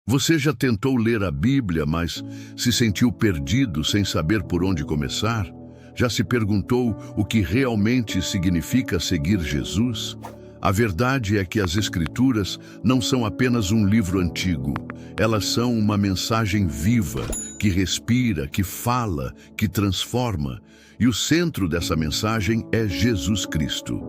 Você já tentou ler a Bíblia, mas se sentiu perdido sem saber por onde começar? Já se perguntou o que realmente significa seguir Jesus? A verdade é que as Escrituras não são apenas um livro antigo. Elas são uma mensagem viva, que respira, que fala, que transforma. E o centro dessa mensagem é Jesus Cristo.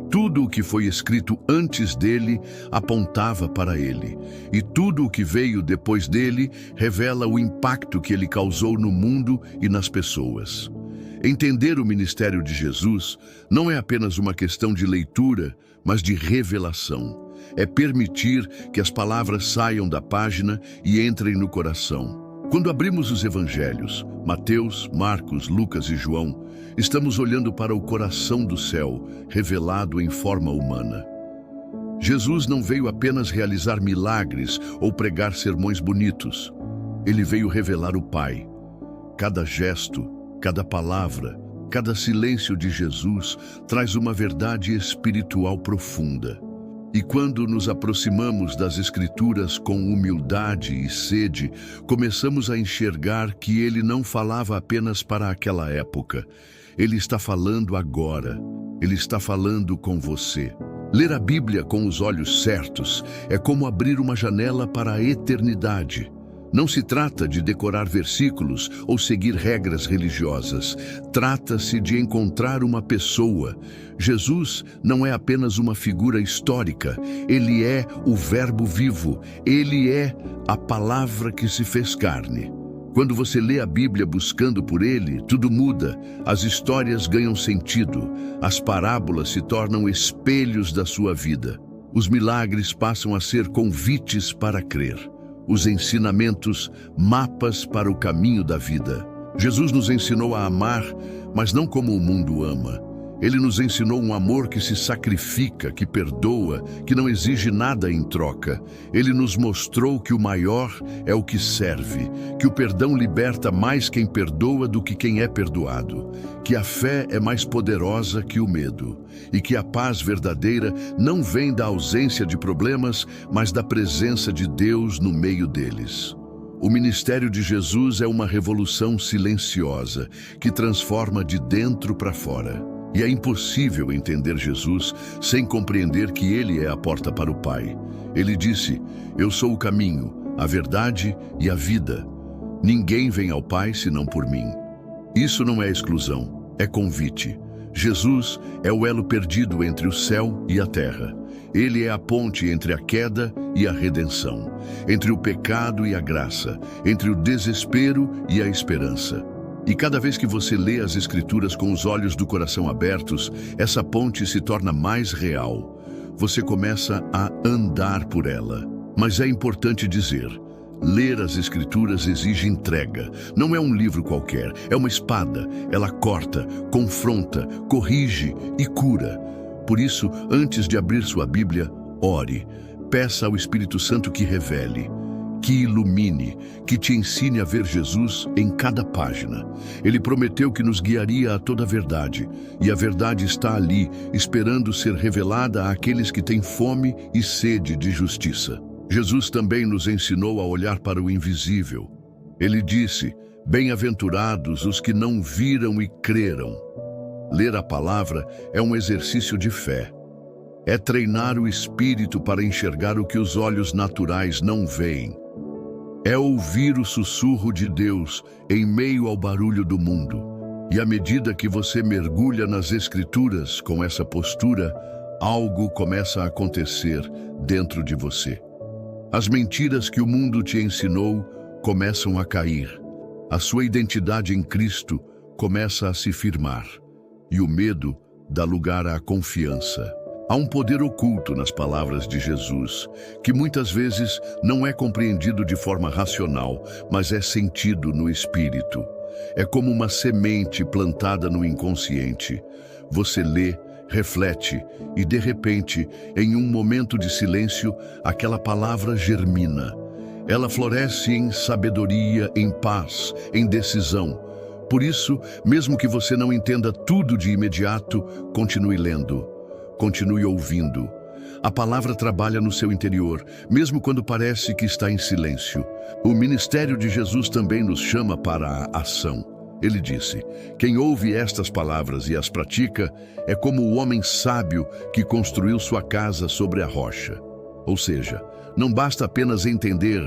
Tudo o que foi escrito antes dele apontava para ele. E tudo o que veio depois dele revela o impacto que ele causou no mundo e nas pessoas. Entender o ministério de Jesus não é apenas uma questão de leitura, mas de revelação. É permitir que as palavras saiam da página e entrem no coração. Quando abrimos os evangelhos, Mateus, Marcos, Lucas e João, estamos olhando para o coração do céu, revelado em forma humana. Jesus não veio apenas realizar milagres ou pregar sermões bonitos. Ele veio revelar o Pai. Cada gesto, cada palavra, cada silêncio de Jesus traz uma verdade espiritual profunda. E quando nos aproximamos das Escrituras com humildade e sede, começamos a enxergar que ele não falava apenas para aquela época. Ele está falando agora. Ele está falando com você. Ler a Bíblia com os olhos certos é como abrir uma janela para a eternidade. Não se trata de decorar versículos ou seguir regras religiosas. Trata-se de encontrar uma pessoa. Jesus não é apenas uma figura histórica. Ele é o Verbo vivo. Ele é a palavra que se fez carne. Quando você lê a Bíblia buscando por ele, tudo muda. As histórias ganham sentido. As parábolas se tornam espelhos da sua vida. Os milagres passam a ser convites para crer. Os ensinamentos, mapas para o caminho da vida. Jesus nos ensinou a amar, mas não como o mundo ama. Ele nos ensinou um amor que se sacrifica, que perdoa, que não exige nada em troca. Ele nos mostrou que o maior é o que serve, que o perdão liberta mais quem perdoa do que quem é perdoado, que a fé é mais poderosa que o medo e que a paz verdadeira não vem da ausência de problemas, mas da presença de Deus no meio deles. O ministério de Jesus é uma revolução silenciosa que transforma de dentro para fora. E é impossível entender Jesus sem compreender que ele é a porta para o Pai. Ele disse: "Eu sou o caminho, a verdade e a vida. Ninguém vem ao Pai senão por mim." Isso não é exclusão, é convite. Jesus é o elo perdido entre o céu e a terra. Ele é a ponte entre a queda e a redenção, entre o pecado e a graça, entre o desespero e a esperança. E cada vez que você lê as Escrituras com os olhos do coração abertos, essa ponte se torna mais real. Você começa a andar por ela. Mas é importante dizer, ler as Escrituras exige entrega. Não é um livro qualquer, é uma espada. Ela corta, confronta, corrige e cura. Por isso, antes de abrir sua Bíblia, ore. Peça ao Espírito Santo que revele, que ilumine, que te ensine a ver Jesus em cada página. Ele prometeu que nos guiaria a toda a verdade, e a verdade está ali, esperando ser revelada àqueles que têm fome e sede de justiça. Jesus também nos ensinou a olhar para o invisível. Ele disse: "Bem-aventurados os que não viram e creram." Ler a palavra é um exercício de fé. É treinar o espírito para enxergar o que os olhos naturais não veem. É ouvir o sussurro de Deus em meio ao barulho do mundo. E à medida que você mergulha nas Escrituras com essa postura, algo começa a acontecer dentro de você. As mentiras que o mundo te ensinou começam a cair. A sua identidade em Cristo começa a se firmar. E o medo dá lugar à confiança. Há um poder oculto nas palavras de Jesus, que muitas vezes não é compreendido de forma racional, mas é sentido no espírito. É como uma semente plantada no inconsciente. Você lê, reflete e, de repente, em um momento de silêncio, aquela palavra germina. Ela floresce em sabedoria, em paz, em decisão. Por isso, mesmo que você não entenda tudo de imediato, continue lendo. Continue ouvindo. A palavra trabalha no seu interior, mesmo quando parece que está em silêncio. O ministério de Jesus também nos chama para a ação. Ele disse: quem ouve estas palavras e as pratica é como o homem sábio que construiu sua casa sobre a rocha. Ou seja, não basta apenas entender,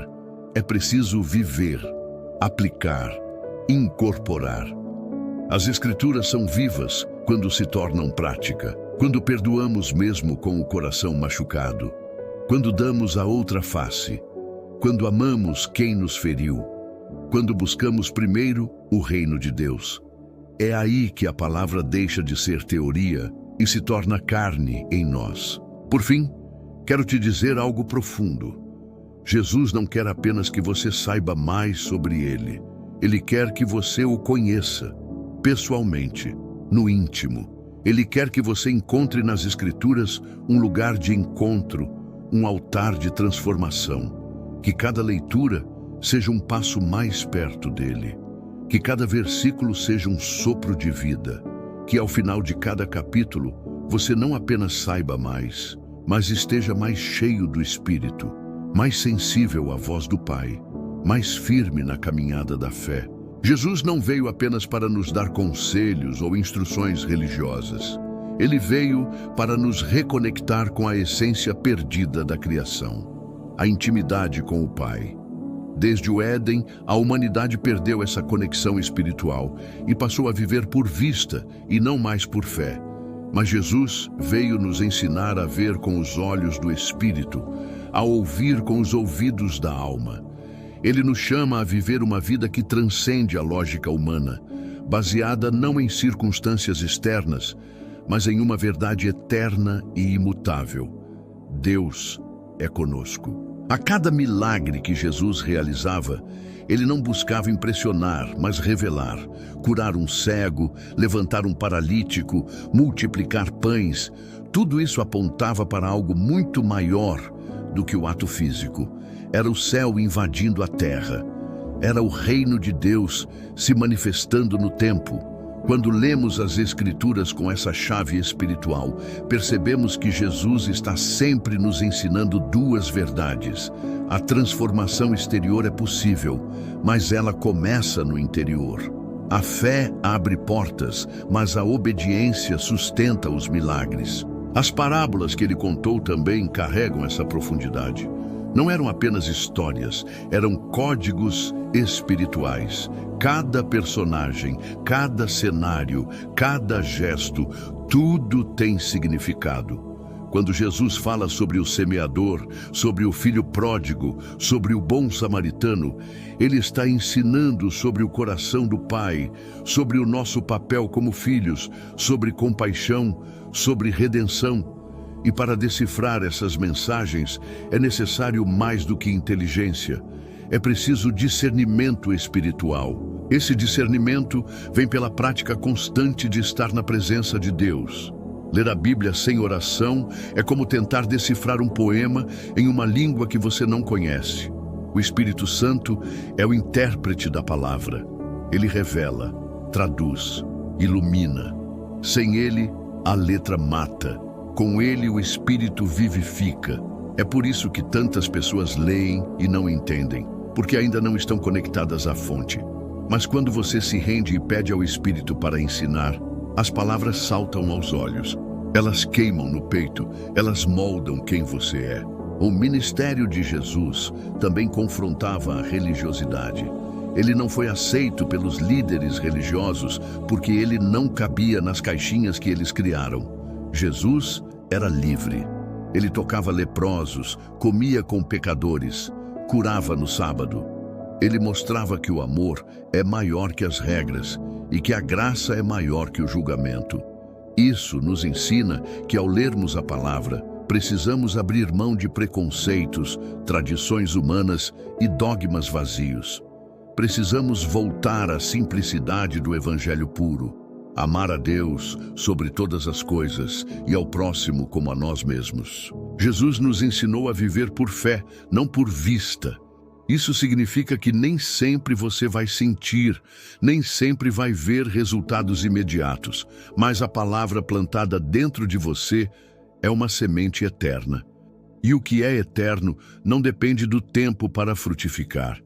é preciso viver, aplicar, incorporar. As Escrituras são vivas quando se tornam prática, quando perdoamos mesmo com o coração machucado, quando damos a outra face, quando amamos quem nos feriu, quando buscamos primeiro o reino de Deus. É aí que a palavra deixa de ser teoria e se torna carne em nós. Por fim, quero te dizer algo profundo. Jesus não quer apenas que você saiba mais sobre Ele. Ele quer que você o conheça, pessoalmente, no íntimo. Ele quer que você encontre nas Escrituras um lugar de encontro, um altar de transformação. Que cada leitura seja um passo mais perto dele. Que cada versículo seja um sopro de vida. Que ao final de cada capítulo, você não apenas saiba mais, mas esteja mais cheio do Espírito, mais sensível à voz do Pai, mais firme na caminhada da fé. Jesus não veio apenas para nos dar conselhos ou instruções religiosas. Ele veio para nos reconectar com a essência perdida da criação, a intimidade com o Pai. Desde o Éden, a humanidade perdeu essa conexão espiritual e passou a viver por vista e não mais por fé. Mas Jesus veio nos ensinar a ver com os olhos do Espírito, a ouvir com os ouvidos da alma. Ele nos chama a viver uma vida que transcende a lógica humana, baseada não em circunstâncias externas, mas em uma verdade eterna e imutável. Deus é conosco. A cada milagre que Jesus realizava, ele não buscava impressionar, mas revelar. Curar um cego, levantar um paralítico, multiplicar pães. Tudo isso apontava para algo muito maior do que o ato físico. Era o céu invadindo a terra. Era o reino de Deus se manifestando no tempo. Quando lemos as Escrituras com essa chave espiritual, percebemos que Jesus está sempre nos ensinando duas verdades. A transformação exterior é possível, mas ela começa no interior. A fé abre portas, mas a obediência sustenta os milagres. As parábolas que ele contou também carregam essa profundidade. Não eram apenas histórias, eram códigos espirituais. Cada personagem, cada cenário, cada gesto, tudo tem significado. Quando Jesus fala sobre o semeador, sobre o filho pródigo, sobre o bom samaritano, ele está ensinando sobre o coração do Pai, sobre o nosso papel como filhos, sobre compaixão, sobre redenção. E para decifrar essas mensagens é necessário mais do que inteligência. É preciso discernimento espiritual. Esse discernimento vem pela prática constante de estar na presença de Deus. Ler a Bíblia sem oração é como tentar decifrar um poema em uma língua que você não conhece. O Espírito Santo é o intérprete da palavra. Ele revela, traduz, ilumina. Sem ele, a letra mata. Com ele, o Espírito vivifica. É por isso que tantas pessoas leem e não entendem, porque ainda não estão conectadas à fonte. Mas quando você se rende e pede ao Espírito para ensinar, as palavras saltam aos olhos. Elas queimam no peito, elas moldam quem você é. O ministério de Jesus também confrontava a religiosidade. Ele não foi aceito pelos líderes religiosos porque ele não cabia nas caixinhas que eles criaram. Jesus era livre. Ele tocava leprosos, comia com pecadores, curava no sábado. Ele mostrava que o amor é maior que as regras e que a graça é maior que o julgamento. Isso nos ensina que ao lermos a palavra, precisamos abrir mão de preconceitos, tradições humanas e dogmas vazios. Precisamos voltar à simplicidade do Evangelho puro. Amar a Deus sobre todas as coisas e ao próximo como a nós mesmos. Jesus nos ensinou a viver por fé, não por vista. Isso significa que nem sempre você vai sentir, nem sempre vai ver resultados imediatos, mas a palavra plantada dentro de você é uma semente eterna. E o que é eterno não depende do tempo para frutificar.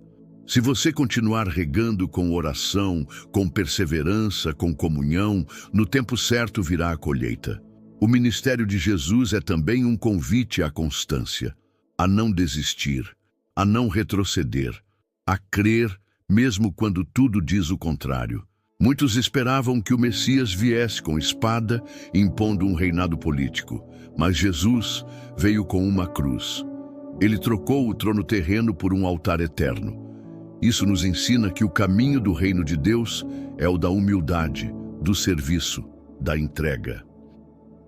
Se você continuar regando com oração, com perseverança, com comunhão, no tempo certo virá a colheita. O ministério de Jesus é também um convite à constância, a não desistir, a não retroceder, a crer mesmo quando tudo diz o contrário. Muitos esperavam que o Messias viesse com espada, impondo um reinado político, mas Jesus veio com uma cruz. Ele trocou o trono terreno por um altar eterno. Isso nos ensina que o caminho do reino de Deus é o da humildade, do serviço, da entrega.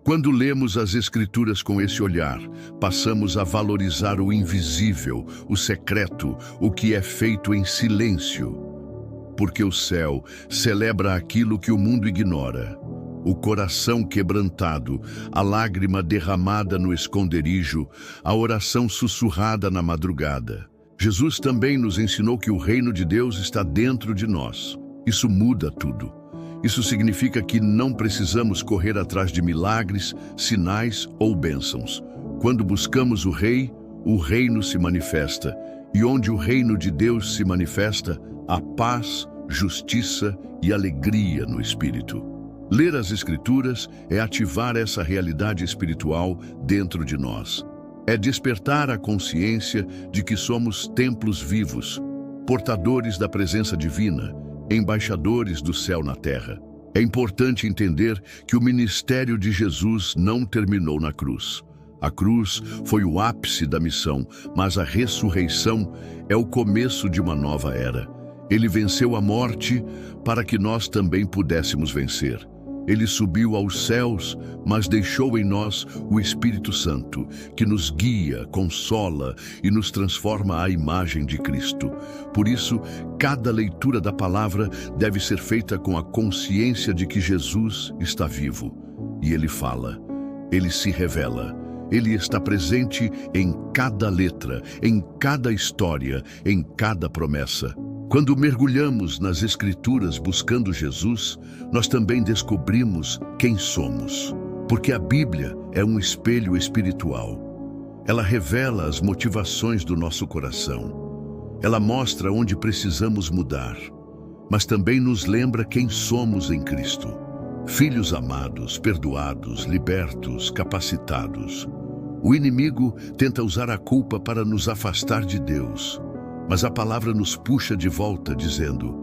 Quando lemos as Escrituras com esse olhar, passamos a valorizar o invisível, o secreto, o que é feito em silêncio. Porque o céu celebra aquilo que o mundo ignora. O coração quebrantado, a lágrima derramada no esconderijo, a oração sussurrada na madrugada. Jesus também nos ensinou que o reino de Deus está dentro de nós. Isso muda tudo. Isso significa que não precisamos correr atrás de milagres, sinais ou bênçãos. Quando buscamos o Rei, o reino se manifesta. E onde o reino de Deus se manifesta, há paz, justiça e alegria no Espírito. Ler as Escrituras é ativar essa realidade espiritual dentro de nós. É despertar a consciência de que somos templos vivos, portadores da presença divina, embaixadores do céu na terra. É importante entender que o ministério de Jesus não terminou na cruz. A cruz foi o ápice da missão, mas a ressurreição é o começo de uma nova era. Ele venceu a morte para que nós também pudéssemos vencer. Ele subiu aos céus, mas deixou em nós o Espírito Santo, que nos guia, consola e nos transforma à imagem de Cristo. Por isso, cada leitura da palavra deve ser feita com a consciência de que Jesus está vivo. E Ele fala, Ele se revela, Ele está presente em cada letra, em cada história, em cada promessa. Quando mergulhamos nas Escrituras buscando Jesus, nós também descobrimos quem somos. Porque a Bíblia é um espelho espiritual. Ela revela as motivações do nosso coração. Ela mostra onde precisamos mudar, mas também nos lembra quem somos em Cristo. Filhos amados, perdoados, libertos, capacitados. O inimigo tenta usar a culpa para nos afastar de Deus. Mas a palavra nos puxa de volta, dizendo: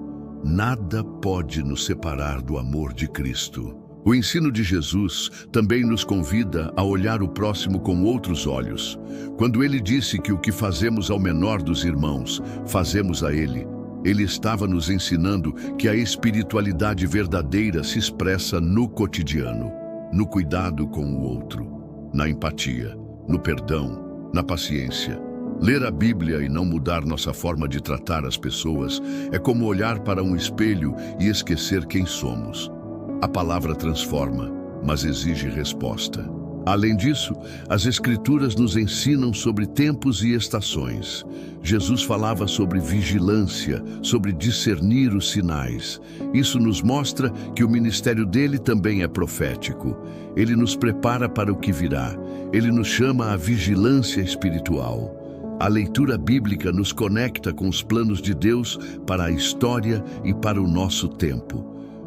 nada pode nos separar do amor de Cristo. O ensino de Jesus também nos convida a olhar o próximo com outros olhos. Quando ele disse que o que fazemos ao menor dos irmãos, fazemos a ele, ele estava nos ensinando que a espiritualidade verdadeira se expressa no cotidiano, no cuidado com o outro, na empatia, no perdão, na paciência. Ler a Bíblia e não mudar nossa forma de tratar as pessoas é como olhar para um espelho e esquecer quem somos. A palavra transforma, mas exige resposta. Além disso, as Escrituras nos ensinam sobre tempos e estações. Jesus falava sobre vigilância, sobre discernir os sinais. Isso nos mostra que o ministério dele também é profético. Ele nos prepara para o que virá. Ele nos chama à vigilância espiritual. A leitura bíblica nos conecta com os planos de Deus para a história e para o nosso tempo.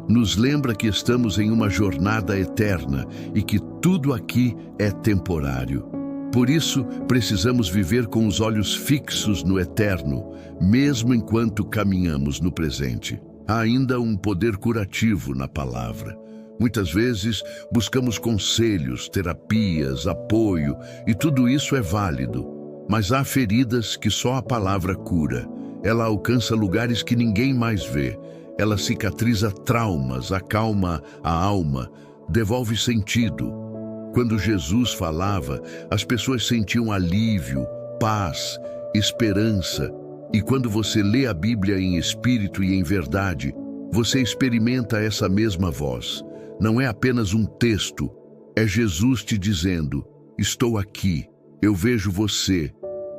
Nos lembra que estamos em uma jornada eterna e que tudo aqui é temporário. Por isso, precisamos viver com os olhos fixos no eterno, mesmo enquanto caminhamos no presente. Há ainda um poder curativo na palavra. Muitas vezes, buscamos conselhos, terapias, apoio, e tudo isso é válido. Mas há feridas que só a palavra cura. Ela alcança lugares que ninguém mais vê. Ela cicatriza traumas, acalma a alma, devolve sentido. Quando Jesus falava, as pessoas sentiam alívio, paz, esperança. E quando você lê a Bíblia em espírito e em verdade, você experimenta essa mesma voz. Não é apenas um texto, é Jesus te dizendo: estou aqui. Eu vejo você,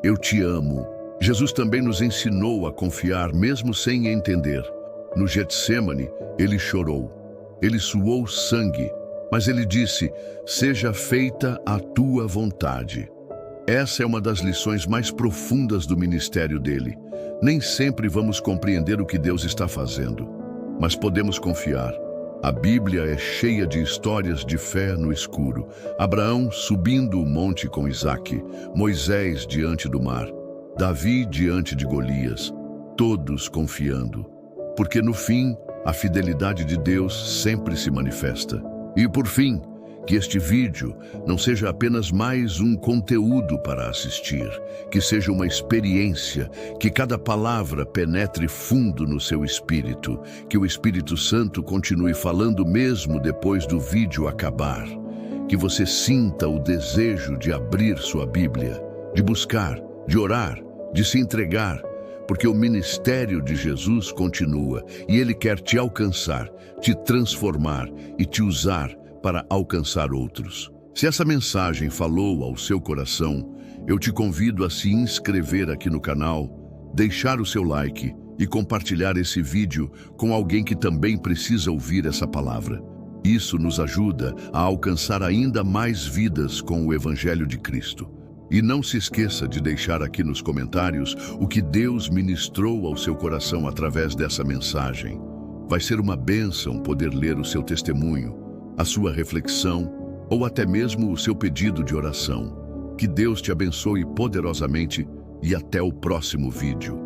eu te amo. Jesus também nos ensinou a confiar mesmo sem entender. No Getsêmani, ele chorou. Ele suou sangue, mas ele disse: seja feita a tua vontade. Essa é uma das lições mais profundas do ministério dele. Nem sempre vamos compreender o que Deus está fazendo, mas podemos confiar. A Bíblia é cheia de histórias de fé no escuro. Abraão subindo o monte com Isaque, Moisés diante do mar, Davi diante de Golias, todos confiando. Porque no fim, a fidelidade de Deus sempre se manifesta. E por fim, que este vídeo não seja apenas mais um conteúdo para assistir, que seja uma experiência, que cada palavra penetre fundo no seu espírito, que o Espírito Santo continue falando mesmo depois do vídeo acabar, que você sinta o desejo de abrir sua Bíblia, de buscar, de orar, de se entregar, porque o ministério de Jesus continua e Ele quer te alcançar, te transformar e te usar para alcançar outros. Se essa mensagem falou ao seu coração, eu te convido a se inscrever aqui no canal, deixar o seu like e compartilhar esse vídeo com alguém que também precisa ouvir essa palavra. Isso nos ajuda a alcançar ainda mais vidas com o Evangelho de Cristo. E não se esqueça de deixar aqui nos comentários o que Deus ministrou ao seu coração através dessa mensagem. Vai ser uma bênção poder ler o seu testemunho, a sua reflexão ou até mesmo o seu pedido de oração. Que Deus te abençoe poderosamente e até o próximo vídeo.